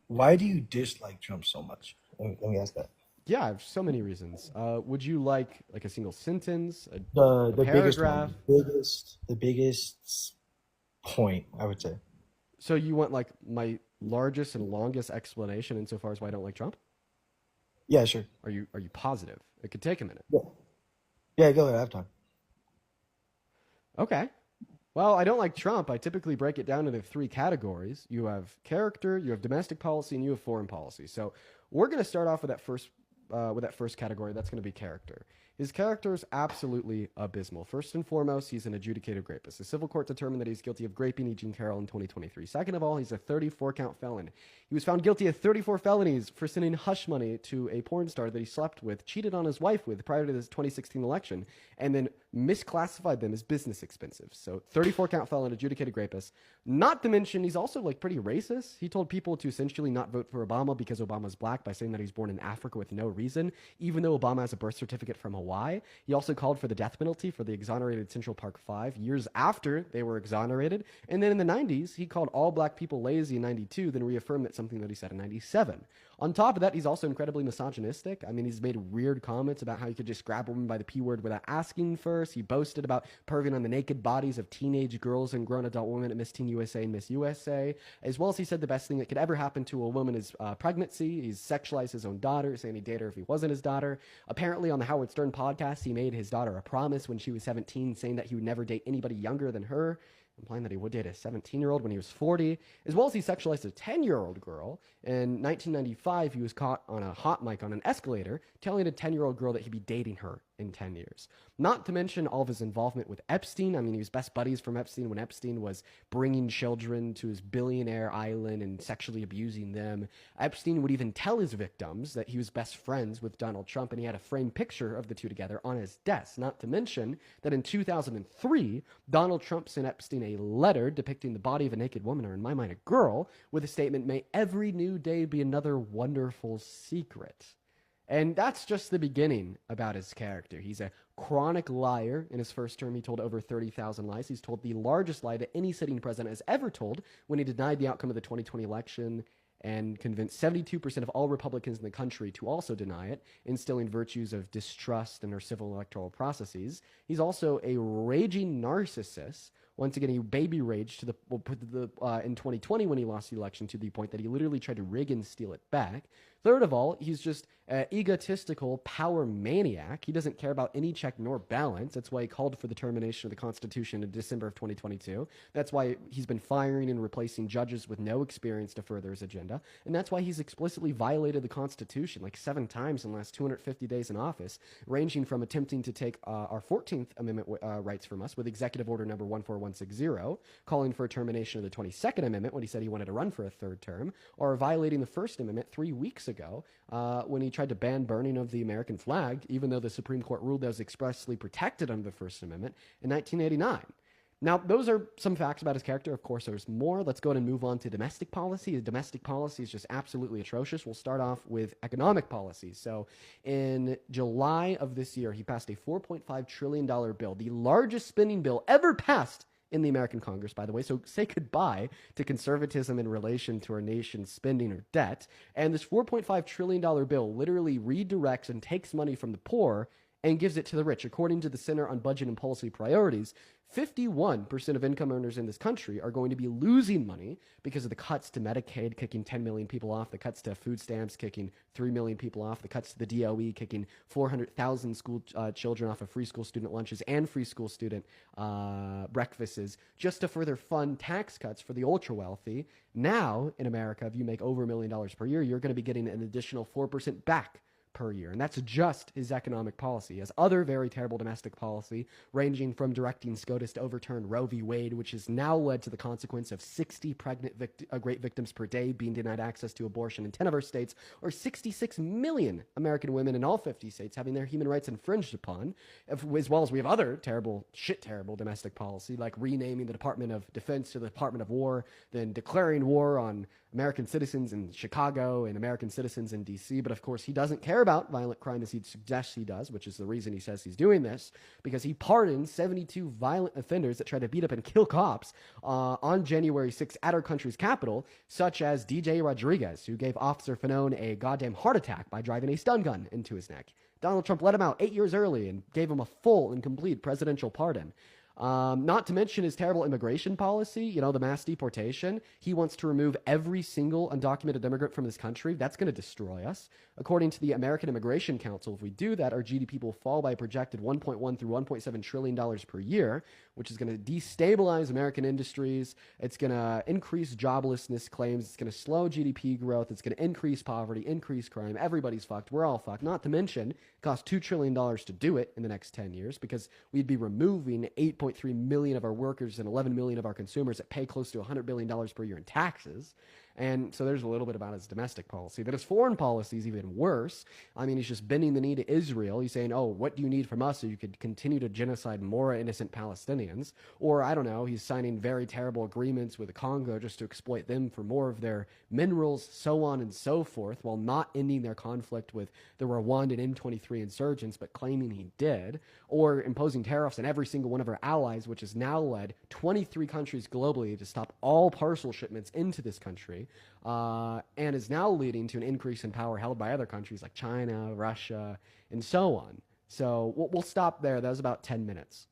Why do you dislike Trump so much? Let me ask that. Yeah, I have so many reasons. Would you like a single sentence, a The biggest one, paragraph? the biggest point, I would say. So you want like my largest and longest explanation insofar as why I don't like Trump? Yeah, sure. Are you positive? It could take a minute. Yeah, yeah, go ahead. I have time. Okay. Well, I don't like Trump. I typically break it down into three categories. You have character, you have domestic policy, and you have foreign policy. So we're going to start off with that first category. That's going to be character. His character is absolutely abysmal. First and foremost, he's an adjudicated rapist. The civil court determined that he's guilty of raping E. Jean Carroll in 2023. Second of all, he's a 34 count felon. He was found guilty of 34 felonies for sending hush money to a porn star that he slept with, cheated on his wife with prior to this 2016 election, and then misclassified them as business expenses. So 34 count felon, adjudicated rapist. Not to mention, he's also like pretty racist. He told people to essentially not vote for Obama because Obama's black by saying that he's born in Africa with no reason, even though Obama has a birth certificate from Hawaii. He also called for the death penalty for the exonerated Central Park Five years after they were exonerated. And then in the 90s, he called all black people lazy in 92, then reaffirmed that something that he said in 97. On top of that, he's also incredibly misogynistic. I mean, he's made weird comments about how you could just grab a woman by the P word without asking first. He boasted about perving on the naked bodies of teenage girls and grown adult women at Miss Teen USA and Miss USA, as well as he said the best thing that could ever happen to a woman is pregnancy. He's sexualized his own daughter, saying he'd date her if he wasn't his daughter. Apparently, on the Howard Stern podcast, he made his daughter a promise when she was 17, saying that he would never date anybody younger than her, implying that he would date a 17-year-old when he was 40, as well as he sexualized a 10-year-old girl. In 1995, he was caught on a hot mic on an escalator telling a 10-year-old girl that he'd be dating her in 10 years. Not to mention all of his involvement with Epstein. I mean, he was best buddies from Epstein when Epstein was bringing children to his billionaire island and sexually abusing them. Epstein would even tell his victims that he was best friends with Donald Trump, and he had a framed picture of the two together on his desk. Not to mention that in 2003, Donald Trump sent Epstein a letter depicting the body of a naked woman, or in my mind, a girl, with a statement, "May every new day be another wonderful secret." And that's just the beginning about his character. He's a chronic liar. In his first term, he told over 30,000 lies. He's told the largest lie that any sitting president has ever told when he denied the outcome of the 2020 election and convinced 72% of all Republicans in the country to also deny it, instilling virtues of distrust in our civil electoral processes. He's also a raging narcissist. Once again, he baby raged to in 2020 when he lost the election to the point that he literally tried to rig and steal it back. Third of all, he's just an egotistical power maniac. He doesn't care about any check nor balance. That's why he called for the termination of the Constitution in December of 2022. That's why he's been firing and replacing judges with no experience to further his agenda. And that's why he's explicitly violated the Constitution like 7 times in the last 250 days in office, ranging from attempting to take our 14th Amendment rights from us with Executive Order number 14160, calling for a termination of the 22nd Amendment when he said he wanted to run for a third term, or violating the First Amendment 3 weeks ago when he tried to ban burning of the American flag, even though the Supreme Court ruled that was expressly protected under the First Amendment in 1989. Now, those are some facts about his character. Of course, there's more. Let's go ahead and move on to domestic policy. His domestic policy is just absolutely atrocious. We'll start off with economic policy. So, in July of this year, he passed a $4.5 trillion bill, the largest spending bill ever passed in the American Congress, by the way. So say goodbye to conservatism in relation to our nation's spending or debt. And this $4.5 trillion bill literally redirects and takes money from the poor and gives it to the rich. According to the Center on Budget and Policy Priorities, 51% of income earners in this country are going to be losing money because of the cuts to Medicaid, kicking 10 million people off, the cuts to food stamps, kicking 3 million people off, the cuts to the DOE, kicking 400,000 school children off of free school student lunches and free school student breakfasts, just to further fund tax cuts for the ultra wealthy. Now, in America, if you make over $1 million per year, you're going to be getting an additional 4% back per year. And that's just his economic policy. He has other very terrible domestic policy, ranging from directing SCOTUS to overturn Roe v. Wade, which has now led to the consequence of 60 pregnant great victims per day being denied access to abortion in 10 of our states, or 66 million American women in all 50 states having their human rights infringed upon, as well as we have other terrible domestic policy, like renaming the Department of Defense to the Department of War, then declaring war on American citizens in Chicago and American citizens in D.C. But of course, he doesn't care about violent crime as he suggests he does, which is the reason he says he's doing this, because he pardoned 72 violent offenders that tried to beat up and kill cops on January 6th at our country's capital, such as DJ Rodriguez, who gave Officer Fanone a goddamn heart attack by driving a stun gun into his neck. Donald Trump let him out 8 years early and gave him a full and complete presidential pardon. Not to mention his terrible immigration policy, the mass deportation. He wants to remove every single undocumented immigrant from this country. That's going to destroy us. According to the American Immigration Council, if we do that, our GDP will fall by a projected $1.1 through $1.7 trillion per year, which is going to destabilize American industries. It's going to increase joblessness claims. It's going to slow GDP growth. It's going to increase poverty, increase crime. Everybody's fucked. We're all fucked. Not to mention, it costs $2 trillion to do it in the next 10 years because we'd be removing 8.3 million of our workers and 11 million of our consumers that pay close to $100 billion per year in taxes. And so there's a little bit about his domestic policy. But his foreign policy is even worse. I mean, he's just bending the knee to Israel. He's saying, oh, what do you need from us so you could continue to genocide more innocent Palestinians? Or, I don't know, he's signing very terrible agreements with the Congo just to exploit them for more of their minerals, so on and so forth, while not ending their conflict with the Rwandan M23 insurgents, but claiming he did. Or imposing tariffs on every single one of our allies, which has now led 23 countries globally to stop all parcel shipments into this country. And is now leading to an increase in power held by other countries like China, Russia, and so on. So we'll stop there. That was about 10 minutes.